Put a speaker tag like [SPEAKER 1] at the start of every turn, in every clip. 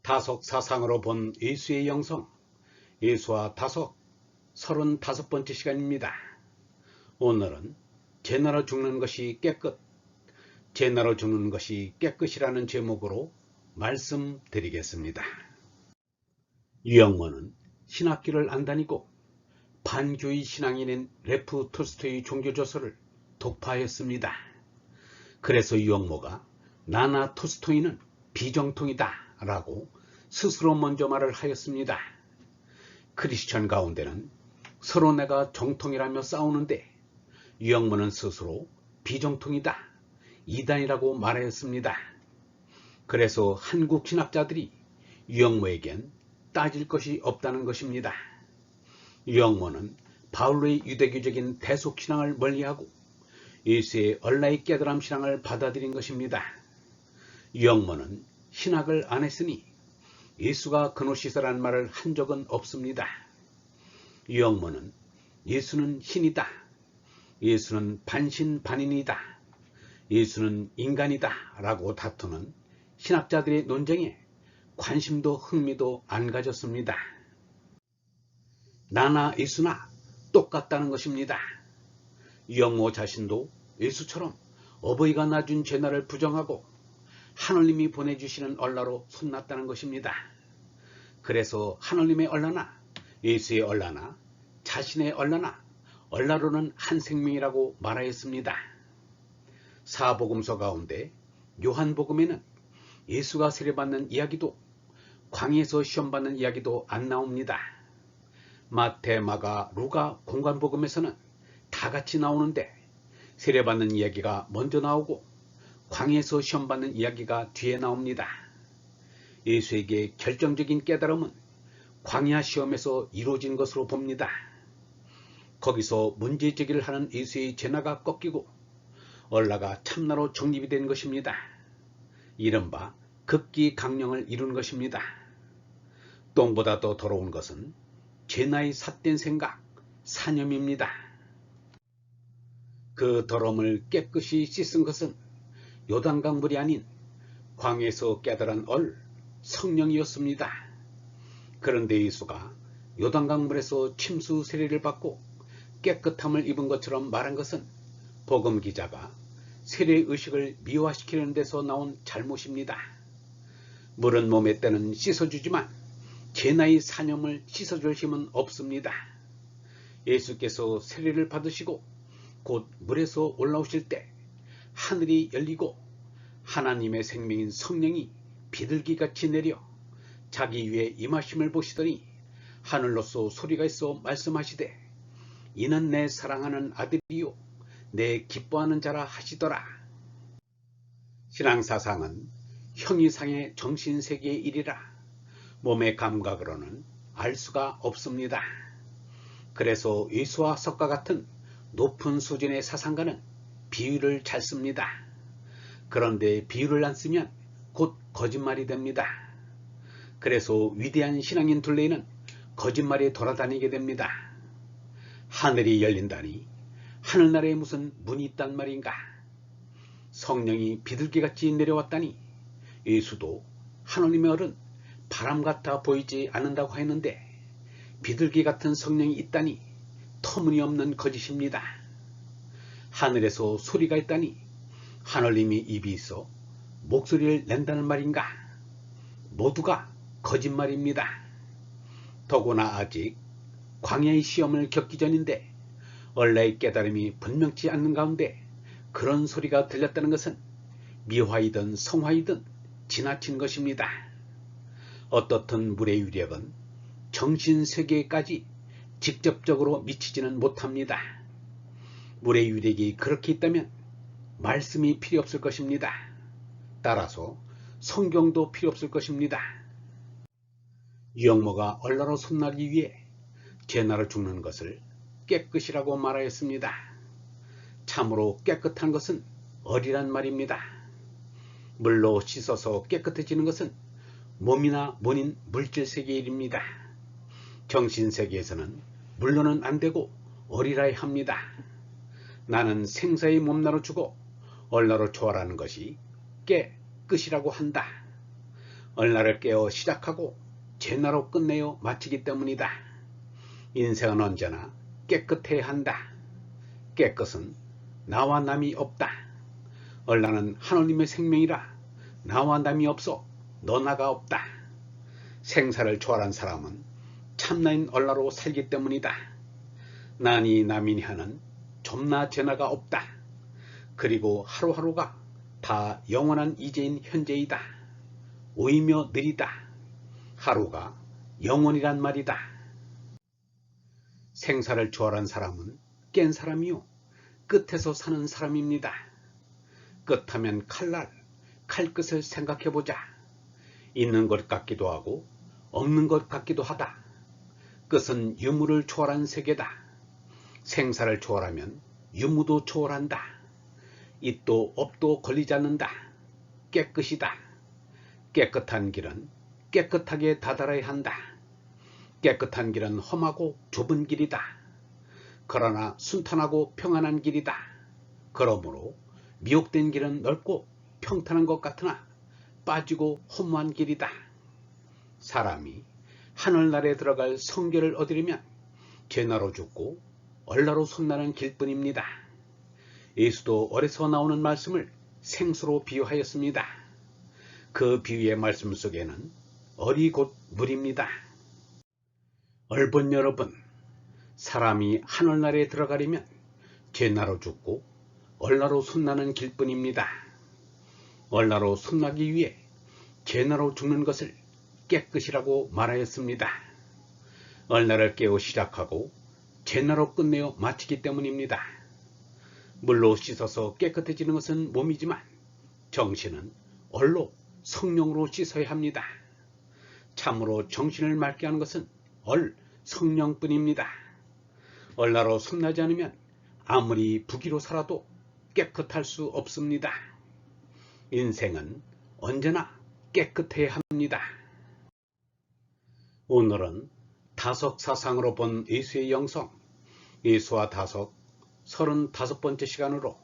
[SPEAKER 1] 다속 사상으로 본 예수의 영성, 예수와 다속 35번째 시간입니다. 오늘은 죄나로 죽는 것이 깨끗, 죄나로 죽는 것이 깨끗이라는 제목으로 말씀드리겠습니다. 유영모는 신학교를 안 다니고 반교의 신앙인인 레프 톨스토이 종교저서를 독파했습니다. 그래서 유영모가 나나 톨스토이는 비정통이다 라고 스스로 먼저 말을 하였습니다. 크리스천 가운데는 서로 내가 정통이라며 싸우는데 유영모는 스스로 비정통이다, 이단이라고 말하였습니다. 그래서 한국 신학자들이 유영모에겐 따질 것이 없다는 것입니다. 유영모는 바울의 유대교적인 대속신앙을 멀리하고 예수의 얼라의 깨달음 신앙을 받아들인 것입니다. 유영모는 신학을 안 했으니 예수가 그노시스라는 말을 한 적은 없습니다. 유영모는 예수는 신이다, 예수는 반신반인이다, 예수는 인간이다 라고 다투는 신학자들의 논쟁에 관심도 흥미도 안 가졌습니다. 나나 예수나 똑같다는 것입니다. 유영모 자신도 예수처럼 어버이가 낳아준 죄나를 부정하고 하느님이 보내주시는 얼라로 손났다는 것입니다. 그래서 하느님의 얼라나 예수의 얼라나 자신의 얼라나 얼라로는 한 생명이라고 말하였습니다. 사복음서 가운데 요한복음에는 예수가 세례받는 이야기도 광야에서 시험받는 이야기도 안 나옵니다. 마태, 마가, 루가 공관복음에서는 다 같이 나오는데 세례받는 이야기가 먼저 나오고 광야에서 시험받는 이야기가 뒤에 나옵니다. 예수에게 결정적인 깨달음은 광야 시험에서 이루어진 것으로 봅니다. 거기서 문제제기를 하는 예수의 죄나가 꺾이고 얼라가 참나로 정립이 된 것입니다. 이른바 극기 강령을 이룬 것입니다. 똥보다 더 더러운 것은 죄나의 삿된 생각, 사념입니다. 그 더러움을 깨끗이 씻은 것은 요단강물이 아닌 광야에서 깨달은 성령이었습니다. 그런데 예수가 요단강물에서 침수 세례를 받고 깨끗함을 입은 것처럼 말한 것은 복음 기자가 세례의식을 미화시키는 데서 나온 잘못입니다. 물은 몸의 때는 씻어주지만 죄나의 사념을 씻어줄 힘은 없습니다. 예수께서 세례를 받으시고 곧 물에서 올라오실 때 하늘이 열리고 하나님의 생명인 성령이 비둘기같이 내려 자기 위에 임하심을 보시더니 하늘로서 소리가 있어 말씀하시되 이는 내 사랑하는 아들이요 내 기뻐하는 자라 하시더라. 신앙사상은 형이상의 정신세계의 일이라 몸의 감각으로는 알 수가 없습니다. 그래서 예수와 석과 같은 높은 수준의 사상가는 비유를 잘 씁니다. 그런데 비유를 안 쓰면 곧 거짓말이 됩니다. 그래서 위대한 신앙인 둘레에는 거짓말이 돌아다니게 됩니다. 하늘이 열린다니 하늘나라에 무슨 문이 있단 말인가? 성령이 비둘기같이 내려왔다니 예수도 하느님의 얼은 바람 같아 보이지 않는다고 했는데 비둘기 같은 성령이 있다니 터무니없는 거짓입니다. 하늘에서 소리가 있다니 하느님이 입이 있어 목소리를 낸다는 말인가? 모두가 거짓말입니다. 더구나 아직 광야의 시험을 겪기 전인데 얼라의 깨달음이 분명치 않는 가운데 그런 소리가 들렸다는 것은 미화이든 성화이든 지나친 것입니다. 어떻든 물의 위력은 정신세계까지 직접적으로 미치지는 못합니다. 물의 위력이 그렇게 있다면 말씀이 필요 없을 것입니다. 따라서 성경도 필요 없을 것입니다. 유영모가 얼라로 손나기 위해 죄나로 죽는 것을 깨끗이라고 말하였습니다. 참으로 깨끗한 것은 얼이란 말입니다. 물로 씻어서 깨끗해지는 것은 몸이나 본인 물질세계의 일입니다. 정신세계에서는 물로는 안 되고 얼이라 합니다. 나는 생사의 몸나로 죽어 얼나로 초월하는 것이 깨끗이라고 한다. 얼나를 깨어 시작하고 제나로 끝내어 마치기 때문이다. 인생은 언제나 깨끗해야 한다. 깨끗은 나와 남이 없다. 얼나는 하느님의 생명이라 나와 남이 없어 너나가 없다. 생사를 초월한 사람은 참나인 얼나로 살기 때문이다. 나니 남이니 하는 좀나 제나가 없다. 그리고 하루하루가 다 영원한 이제인 현재이다. 오이며 느리다. 하루가 영원이란 말이다. 생사를 초월한 사람은 깬 사람이요 끝에서 사는 사람입니다. 끝하면 칼날, 칼끝을 생각해보자. 있는 것 같기도 하고 없는 것 같기도 하다. 끝은 유무를 초월한 세계다. 생사를 초월하면 유무도 초월한다. 있도 없도 걸리지 않는다. 깨끗이다. 깨끗한 길은 깨끗하게 다다라야 한다. 깨끗한 길은 험하고 좁은 길이다. 그러나 순탄하고 평안한 길이다. 그러므로 미혹된 길은 넓고 평탄한 것 같으나 빠지고 허무한 길이다. 사람이 하늘나라에 들어갈 성결을 얻으려면 제나로 죽고 얼나로 솟나는 길뿐입니다. 예수도 어려서 나오는 말씀을 생수로 비유하였습니다. 그 비유의 말씀 속에는 얼이 곧 물입니다. 얼본 여러분, 사람이 하늘나라에 들어가려면 제나로 죽고 얼나로 솟나는 길뿐입니다. 얼나로 솟나기 위해 제나로 죽는 것을 깨끗이라고 말하였습니다. 얼나를 깨어 시작하고 제나로 끝내어 마치기 때문입니다. 물로 씻어서 깨끗해지는 것은 몸이지만 정신은 얼로 성령으로 씻어야 합니다. 참으로 정신을 맑게 하는 것은 성령뿐입니다. 얼나로 솟나지 않으면 아무리 부귀로 살아도 깨끗할 수 없습니다. 인생은 언제나 깨끗해야 합니다. 오늘은 다석 사상으로 본 예수의 영성, 예수와 다석 35번째 시간으로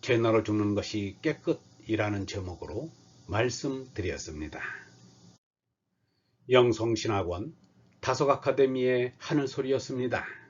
[SPEAKER 1] 제나로 죽는 것이 깨끗이라는 제목으로 말씀드렸습니다. 영성신학원 다석 아카데미의 하늘소리였습니다.